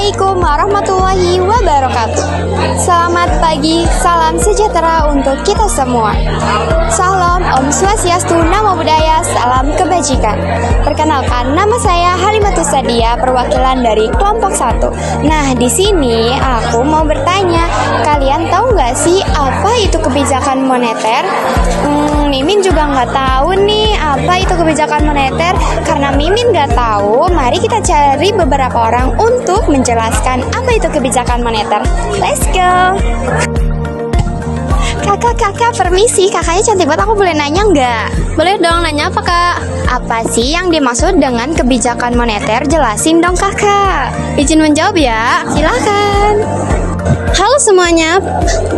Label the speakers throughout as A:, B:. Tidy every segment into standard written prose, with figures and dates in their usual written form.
A: Assalamualaikum warahmatullahi wabarakatuh. Selamat pagi, salam sejahtera untuk kita semua. Salam Om Swastiastu, Namo Buddhaya, salam kebajikan. Perkenalkan, nama saya Halimatus Sadia, perwakilan dari kelompok 1. Nah, di sini aku mau bertanya, kalian tahu nggak sih apa itu kebijakan moneter? Mimin juga nggak tahu nih apa itu kebijakan moneter. Karena Mimin nggak tahu, mari kita cari beberapa orang untuk menjelaskan apa itu kebijakan moneter. Let's go. Kakak, permisi. Kakaknya cantik banget, aku boleh nanya nggak?
B: Boleh dong, nanya apa kak?
A: Apa sih yang dimaksud dengan kebijakan moneter? Jelasin dong kakak.
B: Izin menjawab ya.
A: Silakan.
B: Halo semuanya,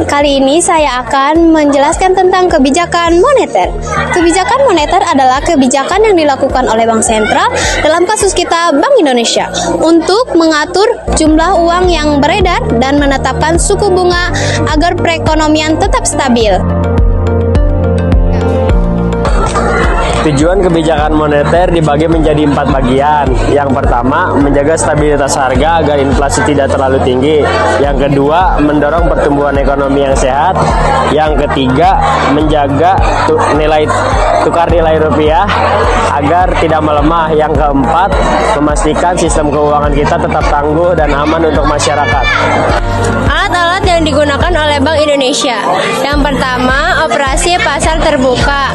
B: kali ini saya akan menjelaskan tentang kebijakan moneter. Kebijakan moneter adalah kebijakan yang dilakukan oleh Bank Sentral, dalam kasus kita Bank Indonesia, untuk mengatur jumlah uang yang beredar dan menetapkan suku bunga agar perekonomian tetap stabil.
C: Tujuan kebijakan moneter dibagi menjadi 4 bagian. Yang pertama, menjaga stabilitas harga agar inflasi tidak terlalu tinggi. Yang kedua, mendorong pertumbuhan ekonomi yang sehat. Yang ketiga, menjaga tukar nilai rupiah agar tidak melemah. Yang keempat, memastikan sistem keuangan kita tetap tangguh dan aman untuk masyarakat.
B: Alat-alat yang digunakan oleh Bank Indonesia. Yang pertama, operasi pasar terbuka.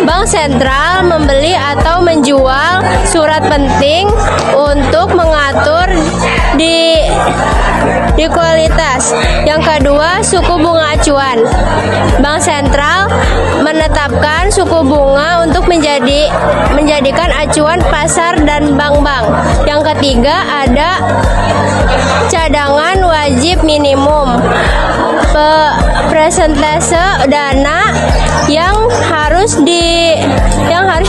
B: Bank Sentral membeli atau menjual surat penting untuk mengatur di kualitas. Yang kedua, suku bunga acuan. Bank Sentral menetapkan suku bunga untuk menjadikan acuan pasar dan bank-bank. Yang ketiga, ada cadangan wajib minimum. Persentase dana yang harus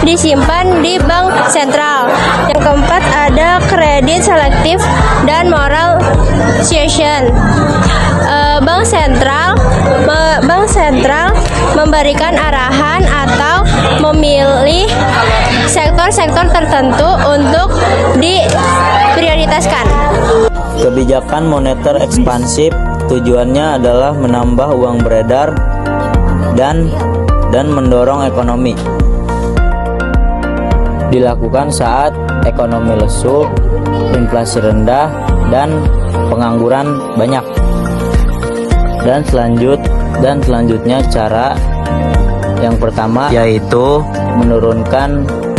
B: disimpan di Bank Sentral. Yang keempat, ada kredit selektif dan moral suasion. Bank Sentral memberikan arahan atau memilih sektor-sektor tertentu untuk diprioritaskan.
D: Kebijakan moneter ekspansif tujuannya adalah menambah uang beredar dan mendorong ekonomi. Dilakukan saat ekonomi lesu, inflasi rendah, dan pengangguran banyak. Dan selanjutnya cara yang pertama yaitu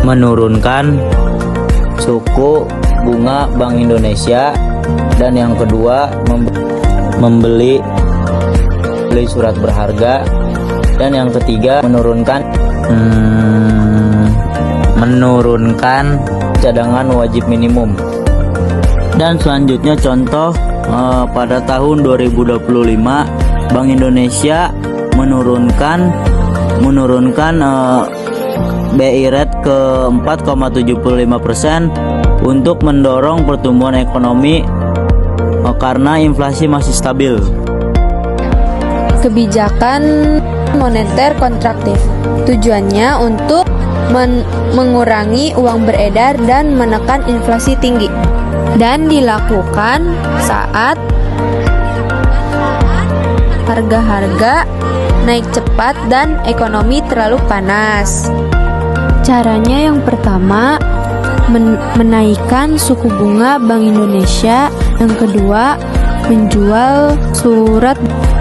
D: menurunkan suku bunga Bank Indonesia, dan yang kedua membeli surat berharga, dan yang ketiga menurunkan cadangan wajib minimum. Dan selanjutnya contoh, pada tahun 2025 Bank Indonesia menurunkan BI rate ke 4,75% untuk mendorong pertumbuhan ekonomi karena inflasi masih stabil.
E: Kebijakan moneter kontraktif tujuannya untuk mengurangi uang beredar dan menekan inflasi tinggi, dan dilakukan saat harga-harga naik cepat dan ekonomi terlalu panas. Caranya yang pertama, menaikkan suku bunga Bank Indonesia. Yang kedua, menjual surat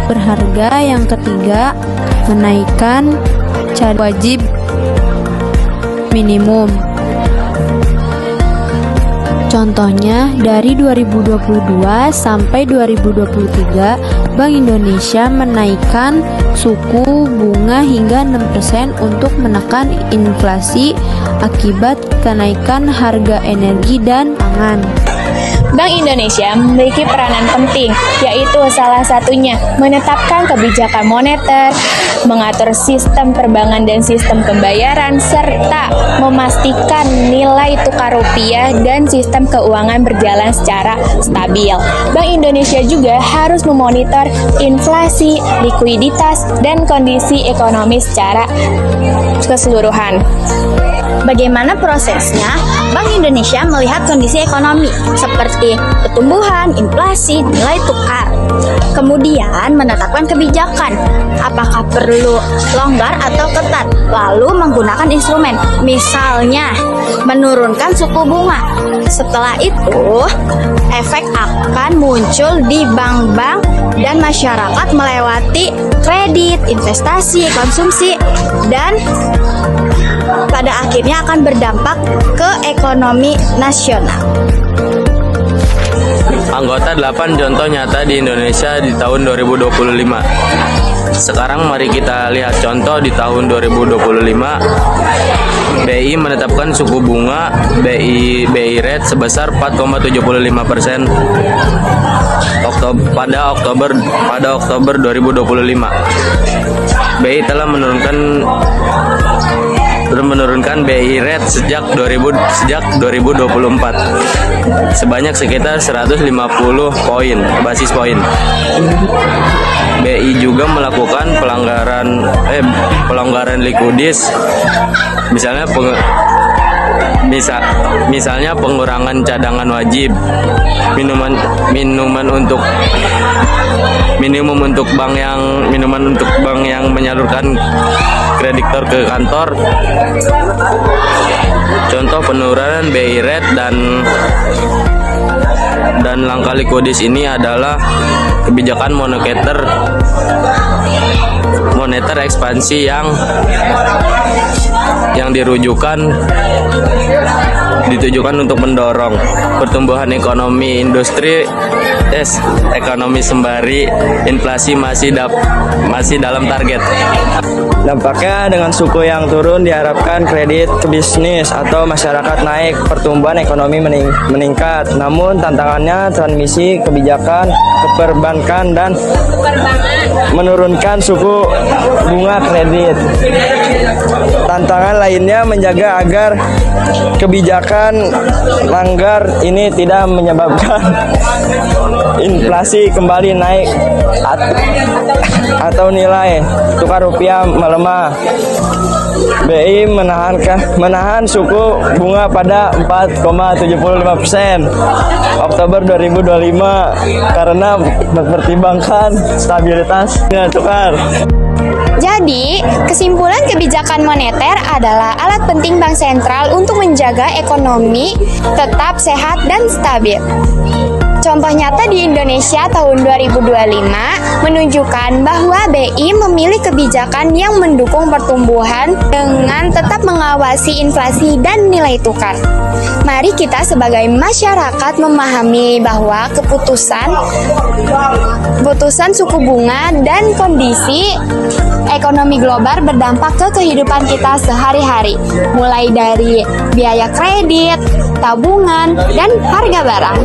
E: berharga. Yang ketiga, menaikkan cadangan wajib minimum. Contohnya, dari 2022 sampai 2023, Bank Indonesia menaikkan suku bunga hingga 6% untuk menekan inflasi akibat kenaikan harga energi dan pangan.
F: Bank Indonesia memiliki peranan penting, yaitu salah satunya menetapkan kebijakan moneter, mengatur sistem perbankan dan sistem pembayaran, serta memastikan nilai tukar rupiah dan sistem keuangan berjalan secara stabil. Bank Indonesia juga harus memonitor inflasi, likuiditas, dan kondisi ekonomi secara keseluruhan.
G: Bagaimana prosesnya Bank Indonesia melihat kondisi ekonomi? Seperti seperti pertumbuhan, inflasi, nilai tukar. Kemudian menetapkan kebijakan, apakah perlu longgar atau ketat, lalu menggunakan instrumen, misalnya menurunkan suku bunga. Setelah itu, efek akan muncul di bank-bank dan masyarakat melewati kredit, investasi, konsumsi, dan pada akhirnya akan berdampak ke ekonomi nasional.
H: Anggota 8 contoh nyata di Indonesia di tahun 2025. Sekarang mari kita lihat contoh di tahun 2025. BI menetapkan suku bunga BI rate sebesar 4,75% pada Oktober 2025. BI telah menurunkan BI rate sejak 2024 sebanyak sekitar 150 basis poin. BI juga melakukan pelonggaran likuidis, misalnya pengurangan cadangan wajib, minuman untuk bank yang menyalurkan kreditor ke kantor. Contoh penurunan BI rate dan langkah likuidis ini adalah kebijakan moneter ekspansi yang ditujukan untuk mendorong pertumbuhan ekonomi ekonomi sembari inflasi masih dalam target.
I: Dampaknya dengan suku yang turun diharapkan kredit ke bisnis atau masyarakat naik, pertumbuhan ekonomi meningkat. Namun tantangannya transmisi kebijakan ke perbankan dan menurunkan suku bunga kredit. Tantangan lainnya menjaga agar kebijakan langgar ini tidak menyebabkan inflasi kembali naik atau nilai tukar rupiah melemah. BI menahan suku bunga pada 4,75% Oktober 2025 karena mempertimbangkan stabilitas nilai tukar.
A: Jadi, kesimpulan kebijakan moneter adalah alat penting bank sentral untuk menjaga ekonomi tetap sehat dan stabil. Contoh nyata di Indonesia tahun 2025 menunjukkan bahwa BI memilih kebijakan yang mendukung pertumbuhan dengan tetap mengawasi inflasi dan nilai tukar. Mari kita sebagai masyarakat memahami bahwa keputusan suku bunga dan kondisi ekonomi global berdampak ke kehidupan kita sehari-hari, mulai dari biaya kredit, tabungan, dan harga barang.